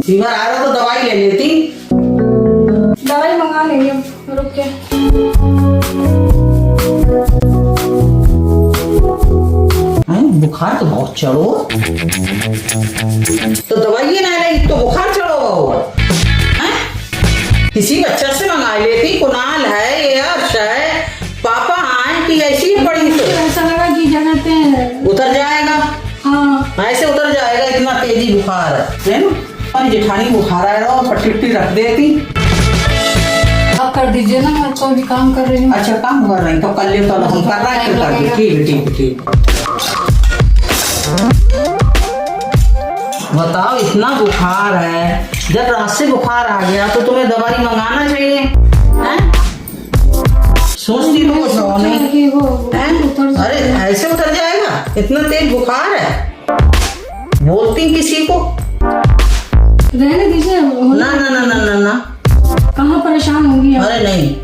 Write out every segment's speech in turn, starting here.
Fever आ रहा तो दवाई ले लेती। दवाई मंगा लेंगे, रुक के। बुखार तो बहुत चढ़ो, तो दवाई ना ले तो बुखार चढ़ो हुआ। किसी बच्चा से मंगा लेती, कुणाल है, ये अर्श है, पापा आए कि ऐसी पड़ी तो ऐसा लगा कि क्या कहते हैं उतर जाएगा। हाँ ऐसे उतर जाएगा, इतना तेजी बुखार है ना। और जेठानी बुखार आया और पट्टी रख देती। आप कर दीजिए ना, मैं तो अभी काम कर रही हूँ। अच्छा काम कर रही तो कर ले, तो हम कर रहे हैं, कर दे। ठीक है ठीक है ठीक। बताओ इतना बुखार है, जब रात से बुखार आ गया तो तुम्हें दवाई मंगाना चाहिए हैं? सोचती तो कुछ हो नहीं हैं? अरे ऐसे उतर जाएगा, इतना तेज बुखार है, बोलती किसी को? रहने दीजिए। ना ना ना ना ना ना, कहाँ परेशान होंगी आप? अरे नहीं,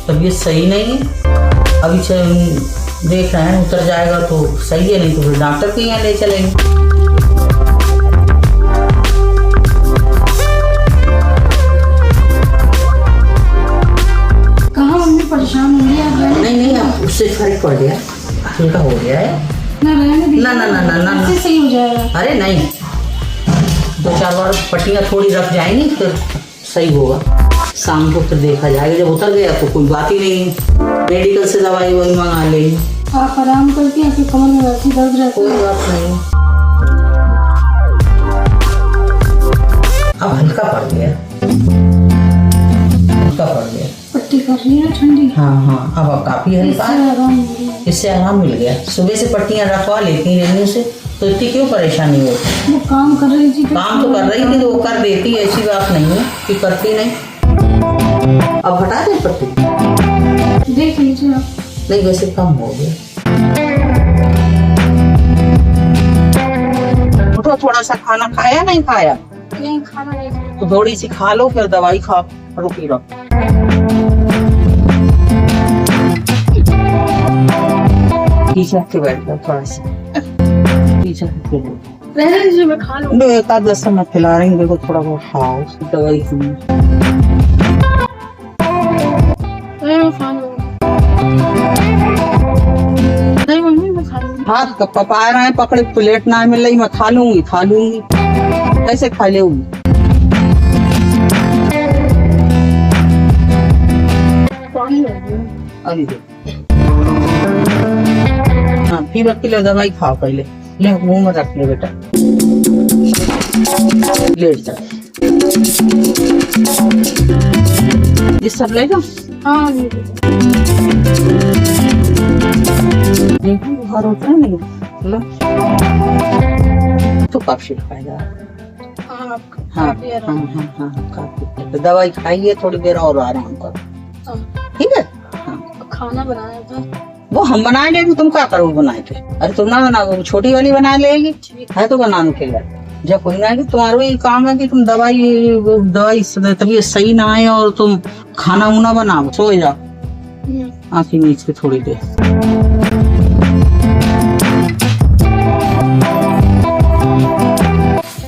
तबीयत सही नहीं है अभी से, देख रहे हैं उतर जाएगा तो सही है, नहीं तो फिर डॉक्टर के यहाँ ले चलेंगे। कहाँ मम्मी परेशान होंगी आप? नहीं नहीं, अब उससे फर्क पड़ गया, हल्का हो गया है। ना रहने दीजिए, ना ना ना ना ना, ऐसे सही हो जाएगा। अरे नहीं, 2-4 बार पट्टियाँ थोड़ी रख जाएंगी फिर सही होगा। शाम को फिर देखा जाएगा, जब उतर गया तो कोई बात ही नहीं, मेडिकल से दवाई वही मंगा लेंगे। आप आराम करती हैं, आपकी कमर में वैसी दर्द रहती कोई है? बात नहीं, अब हल्का पड़ गया, हल्का पड़ गया। पट्टी कर रही है ठंडी? हाँ हाँ, अब काफी हल्का इससे है, आराम हो गया। इससे आराम मिल गया। सुबह से पट्टियाँ रखवा लेती रहने से तो इतनी क्यों परेशानी होती? वो काम कर रही थी, काम तो कर रही थी तो वो कर देती, ऐसी बात नहीं है कि करती नहीं। अब हटा दे पट्टी, देख लीजिए आप। नहीं वैसे कम हो गया। उठो, थोड़ा सा खाना खाया नहीं खाया? नहीं खाना नहीं खाना। तो थोड़ी सी खा लो, फिर दवाई खाओ, रुकी रहो। पीछे के बैठ जाओ, थोड़ा सा पीछे के रहने दीजिए, मैं खा लूँ। एक आध 10 मिनट खिला रही हूँ, देखो थोड़ा बहुत खाओ दवाई की। मैं खा लूँगी। नहीं मम्मी, मैं खा लूँगी। हाथ कब पपा रहे हैं, पकड़े प्लेट ना मिल रही, मैं खा लूंगी खा लूंगी, कैसे खा लेगी? पानी ले लो। अरे हाँ, फीवर के लिए दवाई खाओ पहले, ले मुंह में रख ले बेटा, लेट जा। ये सब ले लो। हाँ ले लो। देखो बुखार होता है नहीं, लो तो काफी खाएगा। हाँ हाँ काफी हाँ आराम। हाँ हाँ काफी, तो दवाई खाइए, थोड़ी देर और आराम करो, हाँ, ठीक है? हाँ, खाना बनाया था। वो हम बना लेंगे, तुम क्या करोगे बनाए थे? अरे तुम ना बनाओ, छोटी वाली बना लेगी, है तो बनाने के लिए। जब कोई ना, तुम्हारा ये काम है कि तुम दवाई तबीयत सही ना आए और तुम खाना उना बनाओ, सो जाओ आंखें नीच के थोड़ी देर।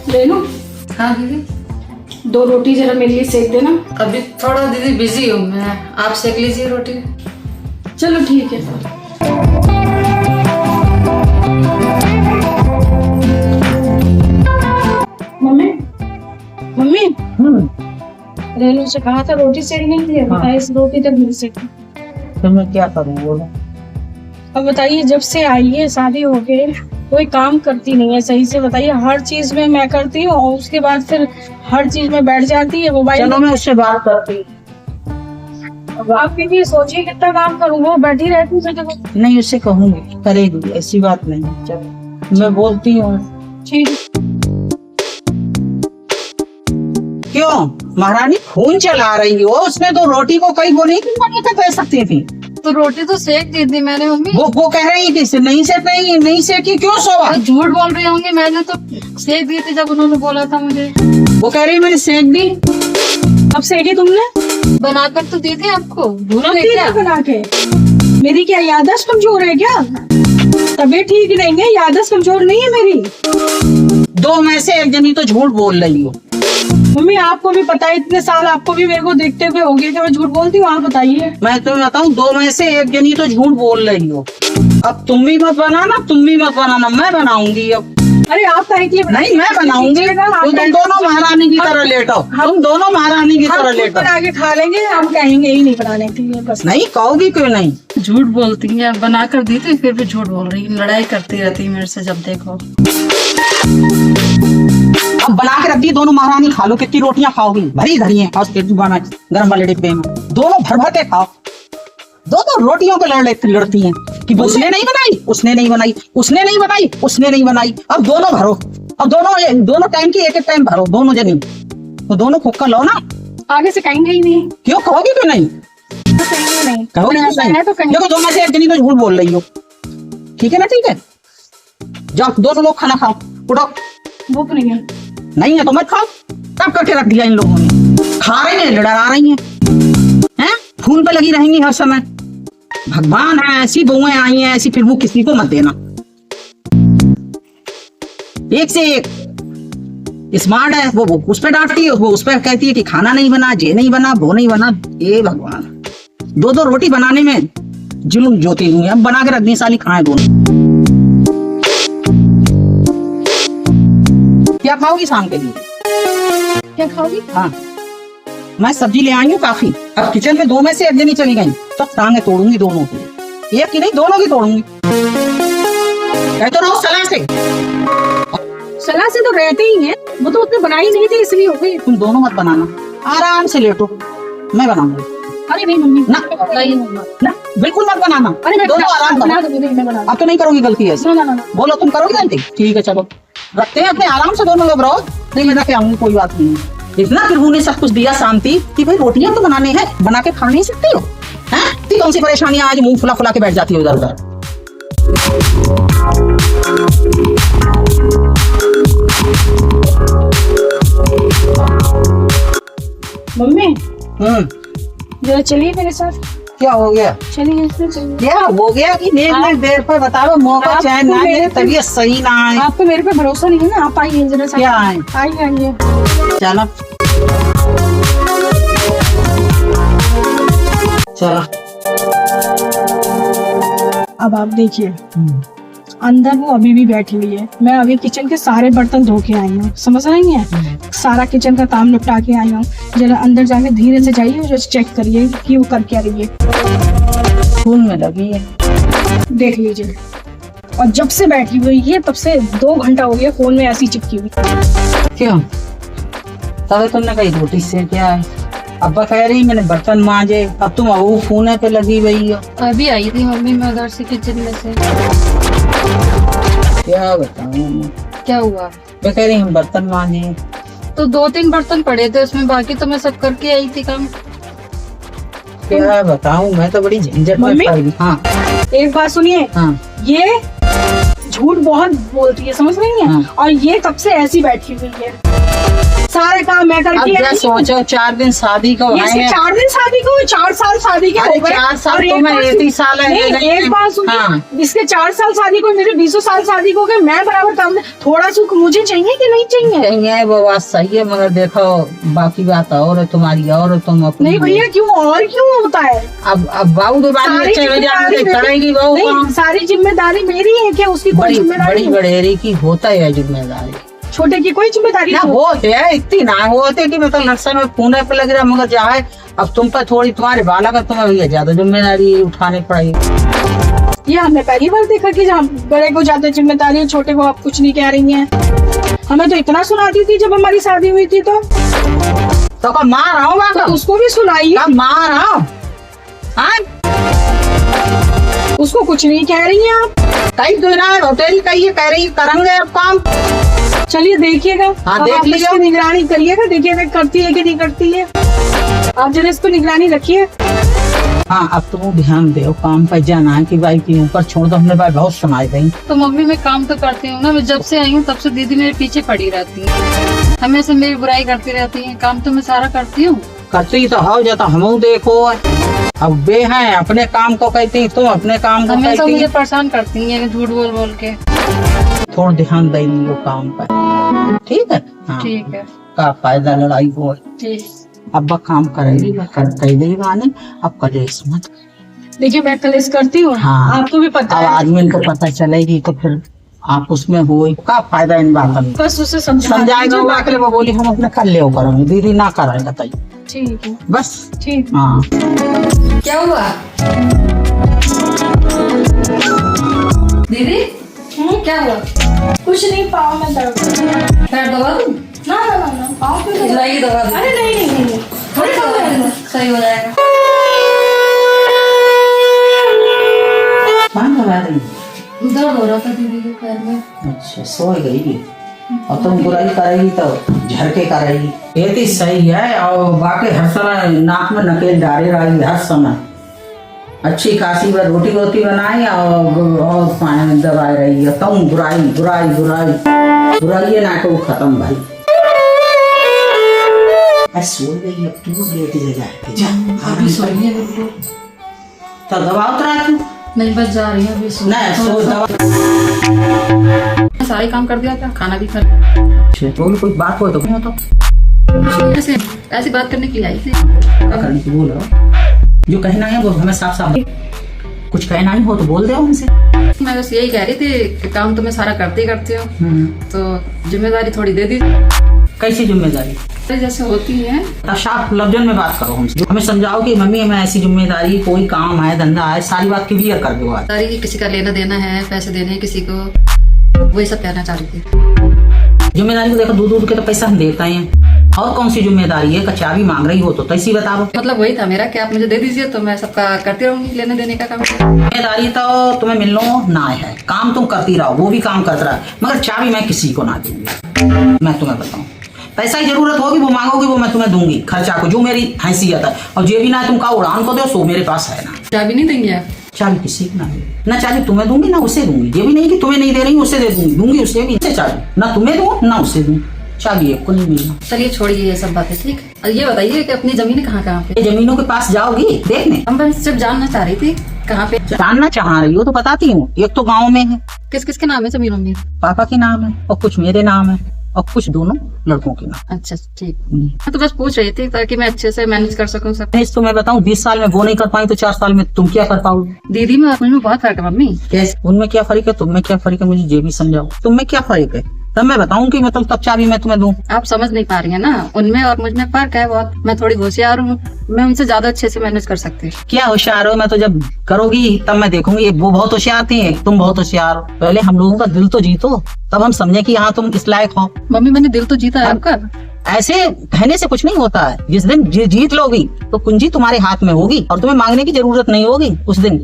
ले लो। हाँ दीदी, 2 रोटी जरा मेरे लिए सेक देना। अभी थोड़ा दीदी बिजी हूँ मैं, आप सेक लीजिए रोटी। चलो ठीक है। मम्मी मम्मी, रेनू से कहा था रोटी सेकने के लिए, बताइए इस रोटी तक नहीं सेकी। तो मैं क्या करूँ बोलो? अब बताइए, जब से आई है शादी हो गई, कोई काम करती नहीं है सही से। बताइए, हर चीज में मैं करती हूँ और उसके बाद फिर हर चीज में बैठ जाती है मोबाइल। चलो मैं उससे बात करती हूँ। अब आप के लिए सोचिए कितना काम करूँ, वो बैठी रहती है जगह। नहीं उससे कहूंगी, करेगी, ऐसी बात नहीं है। चलो मैं बोलती हूँ। ठीक। क्यों महारानी खून चला रही हो? उसने तो रोटी को कई बोली कि बनी तो कह सकती थी। तो रोटी तो सेक दी थी मैंने मम्मी। वो कह रही थी नहीं सेकी, क्यों सोवा? तो झूठ बोल रही होंगी, मैंने तो सेक दी थी जब उन्होंने बोला था मुझे। वो कह रही मैंने सेक दी। अब सेकी तुमने? बनाकर तो दी थी आपको, भूल गए रखती क्या? है बना के। मेरी क्या याददाश्त कमजोर है क्या? तबीयत ठीक नहीं है, याददाश्त कमजोर नहीं है मेरी। 2 में से एक जनी तो झूठ बोल रही हो। मम्मी आपको भी पता है, इतने साल आपको भी मेरे को देखते हुए हो गए कि मैं झूठ बोलती हूँ। आप बताइए। मैं तुम्हें बताऊं, दो में से एक जनी तो झूठ बोल रही हो। अब तुम भी मत बनाना, तुम भी मत बनाना, मैं बनाऊंगी अब। अरे आप कहीं के नहीं, मैं बनाऊंगी। तो तुम दोनों महारानी की तरह लेटो, तुम दोनों महारानी की तरह लेटो। बना के खा लेंगे, हम कहेंगे ही नहीं बनाने के लिए बस। नहीं कहोगी क्यों नहीं? झूठ बोलती है, बना कर दी थी फिर भी झूठ बोल रही है, लड़ाई करती रहती है मेरे से जब देखो। अब बना के रख दी, दोनों महारानी खा लो। कितनी रोटियां खाओगी? भरी धरी है और गर्म वाले डिब्बे में, दोनों भर भर के खाओ। दो रोटियों पे लड़ती हैं कि उसने नहीं बनाई, उसने नहीं बनाई, उसने नहीं बनाई, उसने नहीं बनाई। अब दोनों भरो, अब दोनों टाइम की एक एक टाइम भरो, दोनों जनी। तो दोनों खुक्का लो ना। आगे से कहेंगे ही नहीं। क्यों कहोगी क्यों नहीं? तो कहेंगे नहीं। कहोगी ऐसा नहीं? है तो कहेंगे। देखो दो में से एक जनी तो झूठ बोल रही हो। ठीक है ना? ठीक है, जाओ दोनों लोग खाना खाओ, उठो। भूख नहीं है। नहीं है तो मत खाओ। तब करके रख दिया इन लोगों ने। खा रही है, लड़ा रही हैं, फोन पे लगी रहेंगी हर समय। भगवान है, ऐसी बहुएं आई हैं ऐसी, फिर वो किसी को मत देना। एक से एक स्मार्ट है, वो उस पर डांटती है, वो उस पर कहती है कि खाना नहीं बना, ये नहीं बना, वो नहीं बना। ये भगवान, दो रोटी बनाने में जुल्म जोती हुई है। अब बना के रख दी साली, खाए दोनों। क्या खाओगी शाम के लिए? क्या खाओगी? हाँ, मैं सब्जी ले आई हूँ काफी। अब किचन में दो में से एक जनी चली गई तो टांगे तोड़ूंगी दोनों की, एक की नहीं दोनों की तोड़ूंगी। कह तो रहो सलाह से। सलाह से तो रहते ही हैं, वो तो उतने बनाई नहीं थी इसलिए हो गई। तुम दोनों मत बनाना, आराम से लेटो, मैं बनाऊंगी। अरे नहीं मम्मी, ना ना, बिल्कुल मत बनाना। अरे मैं दोनों आराम बना करो। दूंगी, मैं बना अब तो नहीं करोगी गलती ऐसी? दूंगी। ना ना ना, बोलो तुम करोगी गलती? ठीक है चलो, रखते हैं अपने आराम से दोनों लोग रहो। नहीं मैं रखे आऊंगी, कोई बात नहीं। इतना प्रभु ने सब कुछ दिया शांति कि भाई रोटियां तो बनाने हैं, बना के खा नहीं सकते हो? हैं? कौन सी परेशानियां आज मुंह फुला फुला के बैठ जाती हो उधर उधर। मम्मी जरा चलिए मेरे साथ। क्या हो गया? चलिए इसमें चलिए। क्या हो गया कि नेक देर पर बताओ, मौका आपको चैन ना मेरे मिले, पे- तबीयत सही ना आए। आपको मेरे पे भरोसा नहीं है ना? आप आइए जरा साथ। क्या आए? आइए आइए। चलो चलो। अब आप देखिए, अंदर वो अभी भी बैठी हुई है। मैं अभी किचन के सारे बर्तन धो के आई हूँ, समझ रही हैं? सारा किचन का काम निपटा के आई हूँ। जरा अंदर जाके धीरे से जाइए, जस्ट चेक करिए कि वो कर क्या रही है। खून में लगी है, देख लीजिए। और जब से बैठी हुई है तब से 2 घंटा हो गया फोन में ऐसी चिपकी हुई। क्यों? तब तुमने कही रोटी से क्या है? अब्बा कह रही मैंने बर्तन मांजे, अब तुम वो फोन पे लगी हुई हो। अभी आई थी मम्मी मैं उधर से किचन में से। क्या बताऊं? क्या हुआ? मैं कह रही हम बर्तन मांजे। तो 2-3 बर्तन पड़े थे उसमें, बाकी तो मैं सब करके आई थी काम। क्या बताऊं, मैं तो बड़ी झंझट में मम्मी? पड़ गई। हाँ एक बात सुनिए, हाँ ये झूठ बहुत बोलती है, समझ रही हैं? हाँ। और ये कब से ऐसी बैठी हुई है, सारे काम मैं अब करती क्या हूँ। सोचो, 4 दिन शादी को ये आए सिर्फ हैं। 4 दिन शादी को, 4 साल शादी के अरे हो गए। 4 साल और तो एक मैं बात 30 साल है। नहीं, एक बात सुनिए, हाँ। इसके 4 साल शादी को, मेरे 20 साल शादी को हो गए। मैं बराबर काम, थोड़ा सुख मुझे चाहिए कि नहीं चाहिए? नहीं है वो बात सही है, मगर देखो बाकी बात और है तुम्हारी, और तुम अपनी। नहीं भैया, क्यों और क्यों होता है? अब बाबू तो बाद में सारी 6 बजे जिम्मेदारी आके मेरी- करेगी बहू नहीं, काम। सारी जिम्मेदारी मेरी है क्या? उसकी कोई बड़ी जिम्मेदारी बड़ी नहीं? बड़ेरी की होता है जिम्मेदारी। छोटे की कोई जिम्मेदारी ना नहीं? होते है, इतनी ना होते कि मतलब नक्शा में पुणे पे लग रहा, मगर जाए अब तुम पर थोड़ी, तुम्हारे बालक है, तुम्हें भैया ज्यादा जिम्मेदारी उठानी पड़ेगी। ये हमने पहली बार देखा कि जहाँ बड़े को ज्यादा जिम्मेदारी है, छोटे को आप कुछ नहीं कह रही हैं। हमें तो इतना सुनाती थी जब हमारी शादी हुई थी, तो कब मार आओ तो उसको भी सुनाइए। कब मार आओ। हाँ उसको कुछ नहीं कह रही हैं आप। कहीं तो ना होटल कही कह रही करेंगे अब काम। चलिए देखिएगा, हाँ, अब देख आप लीजिए। इसकी निगरानी करिएगा, देखिएगा करती है कि नहीं करती है। आप जरा इस पर निगरानी रखिए। हाँ अब तुम ध्यान दो काम पर, जाना है कि भाई के ऊपर छोड़ दो, हमने भाई बहुत सुनाई गई। तो मम्मी मैं काम तो करती हूँ ना, मैं जब से आई हूँ तब से दीदी मेरे पीछे पड़ी रहती है, हमेशा मेरी बुराई करती रहती है। काम तो मैं सारा करती हूँ। करती तो हो जाता हम देखो। अब वे हैं अपने काम को कहती, तुम अपने काम को हमेशा कहती। मुझे परेशान करती है झूठ बोल बोल के। थोड़ा ध्यान दे लियो काम पर, ठीक है? हाँ ठीक है। का फायदा लड़ाई हो। अब काम करेगी कर देगी गाने, अब कलेश मत। देखिए मैं कलेश करती हूँ, हाँ। आपको भी पता अब है। आदमी को पता चलेगी तो फिर आप उसमें हो का फायदा इन बातों में। बस उसे समझाएगा वो आके वो बोली हम अपने कर ले करेंगे, दीदी ना कराएगा तई ठीक है, बस। ठीक। हाँ क्या हुआ दीदी? क्या हुआ? कुछ नहीं, पाँव में दर्द। पैर दबा दूं? ना ना ना ना, पाँव पे दर्द। दवाई दबा दूं? अरे नहीं नहीं नहीं, थोड़ी सही हो जाएगा। कहाँ दबा रही? दर्द हो रहा था दीदी के पैर में। अच्छा सो गई और तुम बुराई करेगी तो झरके करेगी। ये तो सही है। और बाकी हर समय नाक में नकेल डाले रही हर समय। अच्छी खासी बार रोटी रोटी बनाई और पानी दबाए रही है। तुम बुराई बुराई बुराई बुराई ना को खत्म भाई। सो गई अब तू लेट जाए जा। अभी सोई है बिल्कुल। तो दवा उतरा तू नहीं बस जा रही है अभी सो। नहीं सो दवा सारे काम कर दिया था, खाना भी खा लिया। कोई बात हो तो क्यों तो ऐसे ऐसी बात करने के लिए आई थी। करने की बोल रहा जो कहना है वो हमें साफ साफ कुछ कहना ही हो तो बोल दे उनसे। मैं बस यही कह रही थी कि काम तो मैं सारा करते ही करती हूँ, तो जिम्मेदारी थोड़ी दे दी। कैसी जिम्मेदारी? जैसे होती है साफ लफ्जन में बात करो हमसे। हमें समझाओ कि मम्मी हमें ऐसी जिम्मेदारी, कोई काम है धंधा है, सारी बात क्लियर कर दो। सारी किसी का लेना देना है, पैसे देने हैं किसी को, वही सब कहना चाह रही थी। जिम्मेदारी को देखो, दूध दूध के तो पैसा हम देते हैं। और कौन सी जिम्मेदारी है? चाबी मांग रही हो तो तैसी बताओ। मतलब वही था मेरा कि आप मुझे दे दीजिए तो मैं सबका करती रहूंगी, लेने देने का काम। जिम्मेदारी तो तुम्हें मिलनो ना है, काम तुम करती रहो, वो भी काम करता रहा, मगर चाबी मैं किसी को ना दूंगी। मैं तुम्हें बताऊं, पैसा की जरूरत होगी वो मांगोगी, वो मैं तुम्हें दूंगी खर्चा को, जो मेरी हैसियत है। और जो भी ना तुम कहा उड़ान को दो, सो मेरे पास है ना। चाबी नहीं देंगे आप? चाबी किसी को ना दूंगी, ना चाबी तुम्हें दूंगी ना उसे दूंगी। ये भी नहीं कि तुम्हें नहीं दे रही उसे दे दूंगी उसे भी। चाबी ना तुम्हें दूं ना उसे दूं, चाबी एक को नहीं मिलना। चलिए छोड़िए ये सब बातें, ठीक। और ये बताइए कि अपनी जमीन कहाँ कहाँ पे? जमीनों के पास जाओगी देखने? हम बस सिर्फ जानना चाह रही थी कहाँ पे। जानना चाह रही हो तो बताती हूँ। एक तो गाँव में है। किस किस के नाम है जमीन उम्मीद? पापा के नाम है और कुछ मेरे नाम है और कुछ दोनों लड़कों के नाम। अच्छा ठीक। मैं तो बस पूछ रही थी ताकि मैं अच्छे से मैनेज कर सकूं सब। तो मैं बताऊं 20 साल में वो नहीं कर पाई तो 4 साल में तुम क्या कर पाओगे? दीदी में और मुझ में बहुत फर्क है मम्मी। कैसे? उनमें क्या फर्क है, तुम में क्या फर्क है, मुझे ये भी समझाओ। तुम में क्या फर्क है तब मैं बताऊं कि मतलब तब चाबी मैं तुम्हें दूं। आप समझ नहीं पा रही है ना, उनमें और मुझ में फर्क है बहुत। मैं थोड़ी होशियार हूँ, मैं उनसे ज्यादा अच्छे से मैनेज कर सकती हूँ। क्या होशियार हो? मैं तो जब करोगी तब मैं देखूंगी। वो बहुत होशियार थी, तुम बहुत होशियार हो। पहले हम लोगों का दिल तो जीतो, तब हम समझे कि हाँ तुम इस लायक हो। मम्मी मैंने दिल तो जीता है आपका। ऐसे कहने से कुछ नहीं होता है। जिस दिन जीत लोगी तो कुंजी तुम्हारे हाथ में होगी और तुम्हें मांगने की जरूरत नहीं होगी। उस दिन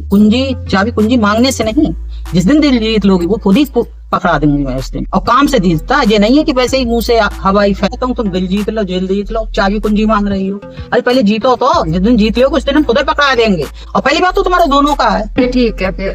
चाबी कुंजी मांगने से नहीं, जिस दिन दिल जीत लोगी वो खुद ही पकड़ा दूंगी मैं उस दिन। और काम से जीतता ये नहीं है कि वैसे ही मुंह से हवाई फेंकता हूँ। तुम दिल जीत लो, जेल जीत लो, चाबी कुंजी मांग रही हो। अरे पहले जीतो तो, जिस दिन जीत लो उस दिन हम खुद ही पकड़ा देंगे। और पहली बात तो तुम्हारे दोनों का है। ठीक है फिर